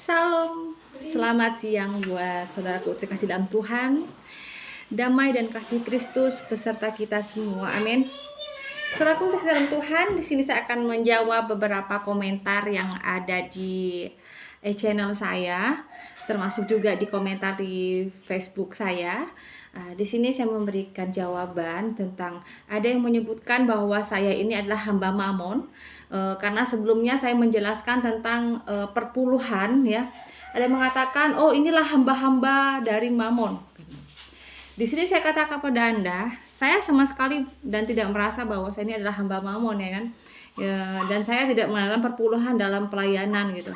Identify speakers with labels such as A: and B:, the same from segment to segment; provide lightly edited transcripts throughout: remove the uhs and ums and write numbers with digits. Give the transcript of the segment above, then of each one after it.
A: Shalom, selamat siang buat saudaraku terkasih dalam Tuhan. Damai dan kasih Kristus beserta kita semua, amin. Saudaraku terkasih dalam Tuhan, di sini saya akan menjawab beberapa komentar yang ada di channel saya, termasuk juga di komentar di Facebook saya. Di sini saya memberikan jawaban tentang ada yang menyebutkan bahwa saya ini adalah hamba Mamon, karena sebelumnya saya menjelaskan tentang perpuluhan, ya. Ada yang mengatakan, oh inilah hamba-hamba dari Mamon. Di sini saya katakan kepada Anda, saya sama sekali dan tidak merasa bahwa saya ini adalah hamba Mamon, ya kan? Ya, dan saya tidak mengenal perpuluhan dalam pelayanan gitu.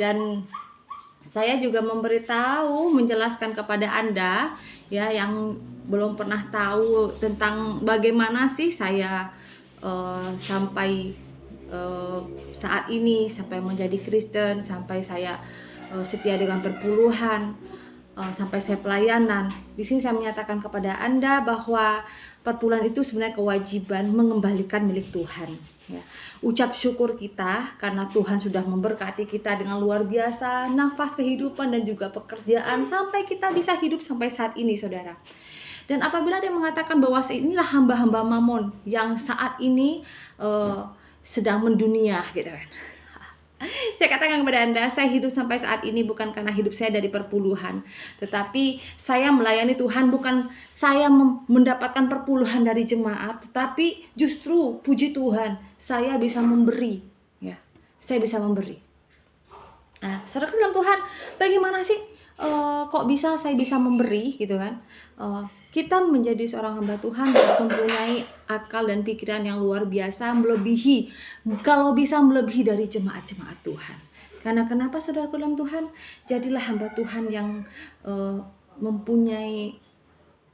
A: Dan saya juga menjelaskan kepada Anda ya yang belum pernah tahu tentang bagaimana sih saya sampai saat ini, sampai menjadi Kristen, sampai saya setia dengan perpuluhan, sampai saya pelayanan. Di sini saya menyatakan kepada Anda bahwa perpuluhan itu sebenarnya kewajiban mengembalikan milik Tuhan, ya. Ucap syukur kita karena Tuhan sudah memberkati kita dengan luar biasa nafas kehidupan dan juga pekerjaan sampai kita bisa hidup sampai saat ini, saudara. Dan apabila dia mengatakan bahwa inilah hamba-hamba Mamon yang saat ini sedang mendunia, gitu kan. Saya katakan kepada Anda, saya hidup sampai saat ini bukan karena hidup saya dari perpuluhan, tetapi saya melayani Tuhan bukan saya mendapatkan perpuluhan dari jemaat, tetapi justru puji Tuhan, saya bisa memberi, ya. Saya bisa memberi. Nah, saudara dalam Tuhan, bagaimana sih kok bisa saya bisa memberi, gitu kan? Kita menjadi seorang hamba Tuhan harus mempunyai akal dan pikiran yang luar biasa, melebihi, kalau bisa melebihi dari jemaat-jemaat Tuhan. Karena kenapa, saudaraku dalam Tuhan? Jadilah hamba Tuhan yang mempunyai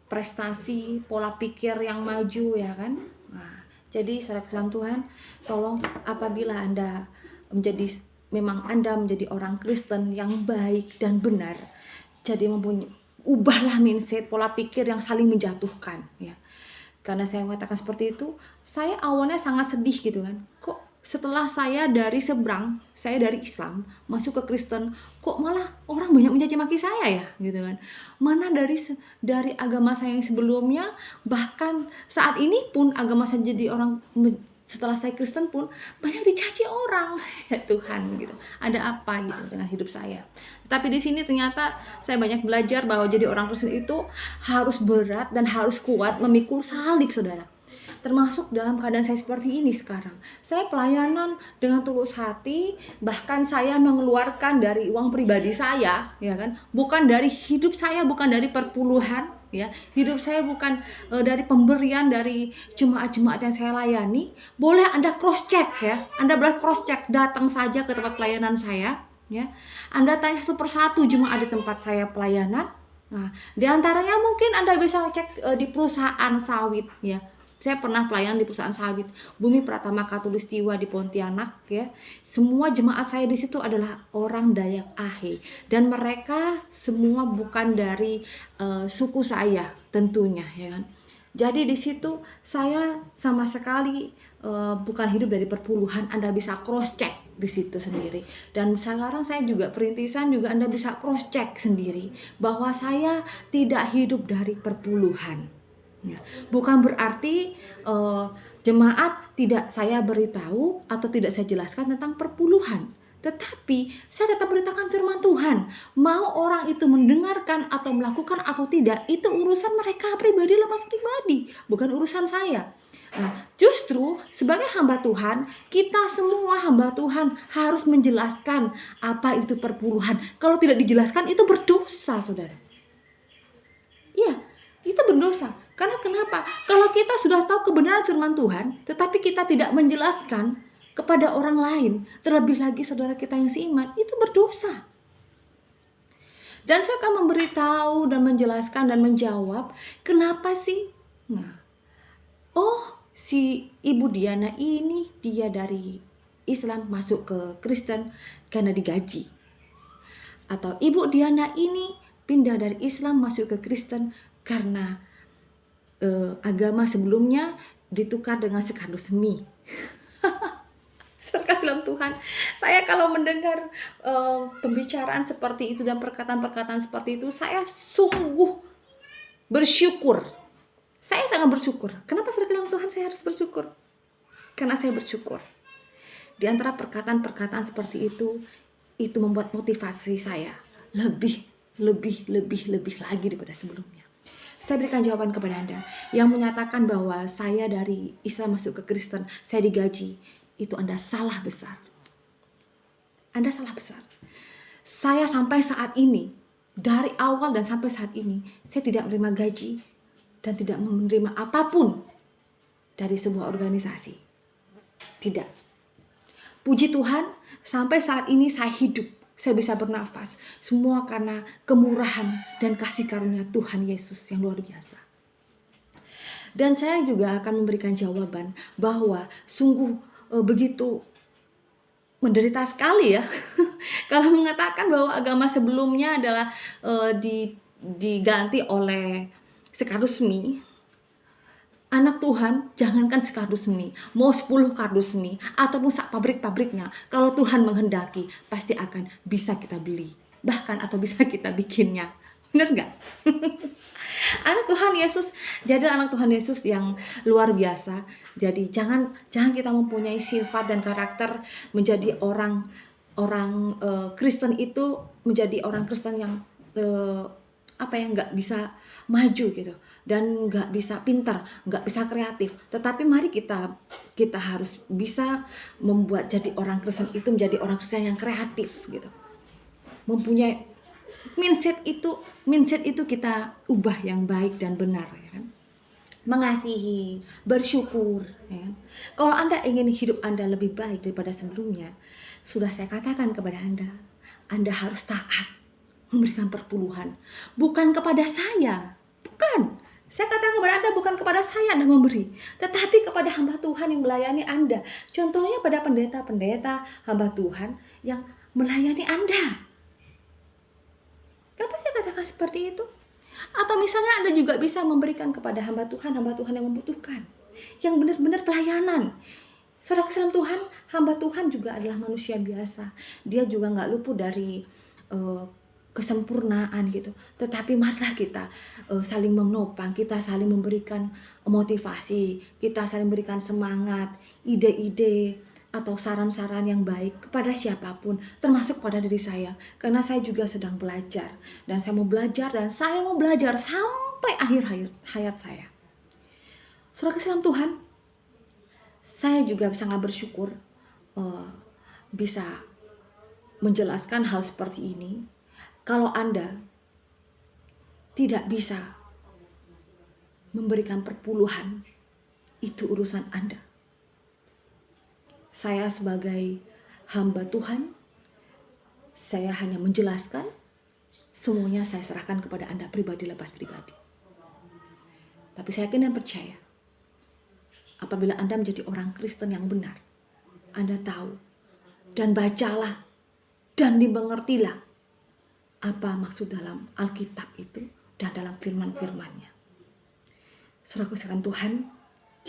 A: prestasi, pola pikir yang maju, ya kan? Nah, jadi saudara dalam Tuhan, tolong apabila Anda memang Anda menjadi orang Kristen yang baik dan benar, jadi ubahlah mindset, pola pikir yang saling menjatuhkan, ya. Karena saya mengatakan seperti itu, saya awalnya sangat sedih gitu kan. Kok setelah saya dari Islam masuk ke Kristen, kok malah orang banyak mencaci maki saya, ya, gitu kan. Mana dari agama saya yang sebelumnya, bahkan saat ini pun agama saya jadi orang, setelah saya Kristen pun banyak dicaci orang, ya Tuhan, gitu. Ada apa gitu dengan hidup saya? Tapi di sini ternyata saya banyak belajar bahwa jadi orang Kristen itu harus berat dan harus kuat memikul salib, saudara. Termasuk dalam keadaan saya seperti ini sekarang. Saya pelayanan dengan tulus hati, bahkan saya mengeluarkan dari uang pribadi saya, ya kan? Bukan dari hidup saya, bukan dari perpuluhan, ya. Hidup saya bukan dari pemberian dari jemaat-jemaat yang saya layani. Boleh Anda cross check, ya. Anda boleh cross check, datang saja ke tempat pelayanan saya, ya. Anda tanya satu persatu jemaat di tempat saya pelayanan. Nah, di antaranya mungkin Anda bisa cek di perusahaan sawit, ya. Saya pernah pelayanan di perusahaan sawit Bumi Pratama Katulistiwa di Pontianak, ya. Semua jemaat saya di situ adalah orang Dayak Ahe, dan mereka semua bukan dari suku saya tentunya, ya kan. Jadi di situ saya sama sekali bukan hidup dari perpuluhan. Anda bisa cross check di situ sendiri. Dan sekarang saya juga perintisan juga Anda bisa cross check sendiri bahwa saya tidak hidup dari perpuluhan. Ya. Bukan berarti jemaat tidak saya beritahu atau tidak saya jelaskan tentang perpuluhan, tetapi saya tetap beritakan firman Tuhan. Mau orang itu mendengarkan atau melakukan atau tidak, itu urusan mereka pribadi, lepas pribadi, bukan urusan saya. Nah, justru sebagai hamba Tuhan, kita semua hamba Tuhan harus menjelaskan apa itu perpuluhan. Kalau tidak dijelaskan, itu berdosa, saudara. Iya, itu berdosa. Karena kenapa? Kalau kita sudah tahu kebenaran firman Tuhan, tetapi kita tidak menjelaskan kepada orang lain, terlebih lagi saudara kita yang seiman, itu berdosa. Dan saya akan memberitahu dan menjelaskan dan menjawab kenapa sih? Nah, si Ibu Diana ini dia dari Islam masuk ke Kristen karena digaji. Atau Ibu Diana ini pindah dari Islam masuk ke Kristen karena agama sebelumnya ditukar dengan sekardus mie. Saudara dalam Tuhan, saya kalau mendengar pembicaraan seperti itu dan perkataan-perkataan seperti itu, saya sungguh bersyukur. Saya sangat bersyukur. Kenapa saudara dalam Tuhan saya harus bersyukur? Karena saya bersyukur. Di antara perkataan-perkataan seperti itu membuat motivasi saya lebih lagi daripada sebelumnya. Saya berikan jawaban kepada Anda yang menyatakan bahwa saya dari Islam masuk ke Kristen, saya digaji. Itu Anda salah besar. Anda salah besar. Saya sampai saat ini, dari awal dan sampai saat ini, saya tidak menerima gaji dan tidak menerima apapun dari sebuah organisasi. Tidak. Puji Tuhan, sampai saat ini saya hidup, saya bisa bernafas. Semua karena kemurahan dan kasih karunia Tuhan Yesus yang luar biasa. Dan saya juga akan memberikan jawaban bahwa sungguh begitu menderita sekali ya kalau mengatakan bahwa agama sebelumnya adalah diganti oleh sekardusmi. Anak Tuhan, jangankan sekardusmi, mau 10 kardusmi ataupun sak pabrik-pabriknya, kalau Tuhan menghendaki pasti akan bisa kita beli, bahkan atau bisa kita bikinnya. Benar gak? Anak Tuhan Yesus, jadi anak Tuhan Yesus yang luar biasa. Jadi jangan kita mempunyai sifat dan karakter menjadi orang Kristen itu menjadi orang Kristen yang nggak bisa maju gitu, dan nggak bisa pintar, nggak bisa kreatif. Tetapi mari kita harus bisa membuat jadi orang Kristen itu menjadi orang Kristen yang kreatif gitu, mempunyai mindset itu kita ubah yang baik dan benar, ya kan? Mengasihi, bersyukur, ya kan? Kalau Anda ingin hidup Anda lebih baik daripada sebelumnya, sudah saya katakan kepada Anda harus taat, memberikan perpuluhan, bukan kepada saya, bukan. Saya katakan kepada Anda, bukan kepada saya Anda memberi, tetapi kepada hamba Tuhan yang melayani Anda. Contohnya pada pendeta-pendeta hamba Tuhan yang melayani Anda. Kenapa saya katakan seperti itu? Atau misalnya Anda juga bisa memberikan kepada hamba Tuhan yang membutuhkan, yang benar-benar pelayanan. Saudara dalam Tuhan, hamba Tuhan juga adalah manusia biasa. Dia juga nggak luput dari kesempurnaan gitu. Tetapi marilah kita saling menopang, kita saling memberikan motivasi, kita saling memberikan semangat, ide-ide, atau saran-saran yang baik kepada siapapun, termasuk pada diri saya, karena saya juga sedang belajar, dan saya mau belajar sampai akhir hayat saya. Saudara dalam Tuhan, saya juga sangat bersyukur bisa menjelaskan hal seperti ini. Kalau Anda tidak bisa memberikan perpuluhan, itu urusan Anda. Saya sebagai hamba Tuhan, saya hanya menjelaskan, semuanya saya serahkan kepada Anda pribadi lepas pribadi. Tapi saya yakin dan percaya, apabila Anda menjadi orang Kristen yang benar, Anda tahu dan bacalah dan dimengertilah apa maksud dalam Alkitab itu dan dalam firman-firmannya. Saudaraku sekalian Tuhan,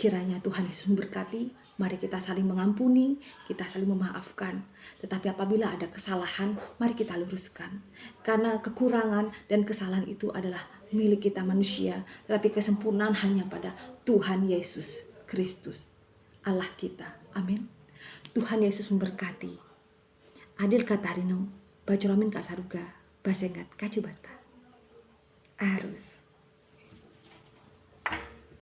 A: kiranya Tuhan Yesus memberkati. Mari kita saling mengampuni, kita saling memaafkan. Tetapi apabila ada kesalahan, mari kita luruskan. Karena kekurangan dan kesalahan itu adalah milik kita manusia. Tetapi kesempurnaan hanya pada Tuhan Yesus Kristus, Allah kita. Amin. Tuhan Yesus memberkati. Adil Katarino, Bajolamin Kak Saruga, Basengat Kacubata. Arus.